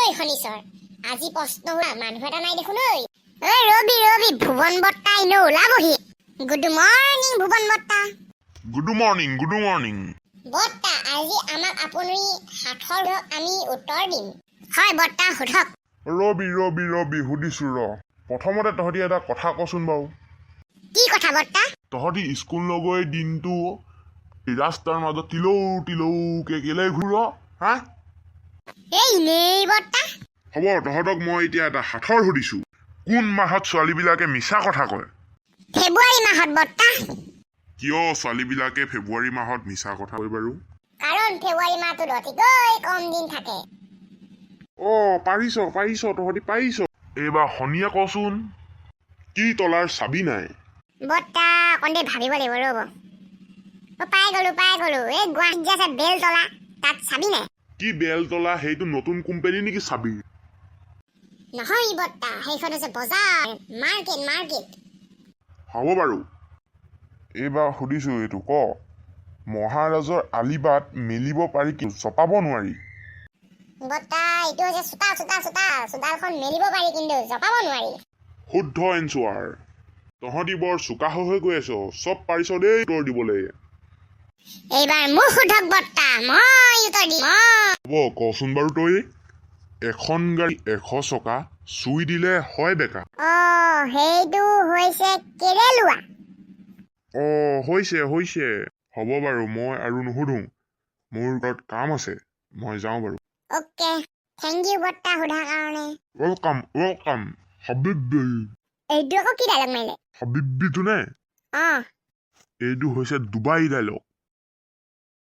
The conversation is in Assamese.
ঐ শনিশ্বৰ আজি প্ৰশ্ন হোৱা মানুহ এটা নাই দেখোন ঐ ৰবি ভুৱন বৰ্তা ইনো ওলাবহি গুড মৰ্ণিং ভুৱন বৰ্তা গুড মৰ্ণিং বৰ্তা আজি আমাক আপুনি সাঠৰ আমি উত্তৰ দিম হয় বৰ্তা সোধক ৰবি সুধিছো ৰ প্ৰথমতে তহঁতি এটা কথা কচোন বাৰু কি কথা বৰ্তা তহঁতি স্কুল নগৈ দিনটো ৰাস্তাৰ মাজত তিলৌকে কেলে ঘূৰ হা এই নেই বৰ্তা হ'ব তহঁতক মই এতিয়া এটা সাঠৰ সুধিছো কোন মাহত ছোৱালীবিলাকে মিছা কথা কয় ফেব্ৰুৱাৰী মাহত বৰ্তা কিয় ছোৱালীবিলাকে ফেব্ৰুৱাৰী মাহত মিছা কথা কয় বাৰু কাৰণ ফেব্ৰুৱাৰী মাহটোত অতিকৈ কম দিন থাকে পাৰিছ তহঁতি পাৰিছ এইবাৰ শনিয়ে কচোন কি তলাৰ চাবি নাই বৰ্তা অকণ দেৰি ভাবিব লাগিব ৰ'ব পাই গলো এই গুৱাহাটীত যে আছে বেলতলা তাত চাবি নাই কি বেলতলা সেইটো নতুন কোম্পানী নেকি চাবি নহয় বৰ্তা সেইখন হৈছে বজাৰ মাৰ্কেট হ'ব বাৰু এইবাৰ সুধিছো এইটো ক মহাৰাজৰ আলিবাট মেলিব পাৰি কি চপাব নোৱাৰি বৰ্তা এইটো হৈছে চোতালখন মেলিব পাৰি কিন্তু জপাব নোৱাৰি শুদ্ধ এনচাৰ তহঁতি বৰ চোকা হৈ গৈ আছ চব পাৰিছ দেই উত্তৰ দিবলৈ এইবাৰ মোক সোধক বৰ্তা মই উত্তৰ দিম হ'ব কচোন বাৰু তই এখন গাড়ী 100 চকা চুই দিলে হয় বেকা সেইটো হৈছে কেৰেলুৱা হৈছে হ'ব বাৰু মই আৰু নুসুধো মোৰ ঘৰত কাম আছে মই যাওঁ বাৰু অ'কে থেংক ইউ বৰ্তা সোধাৰ কাৰণে ৱেলকাম হাবিবি এইটো আকৌ কি ডাইলগ মাৰিলে হাবিবিটো নে এইটো হৈছে ডুবাই ডাইলগ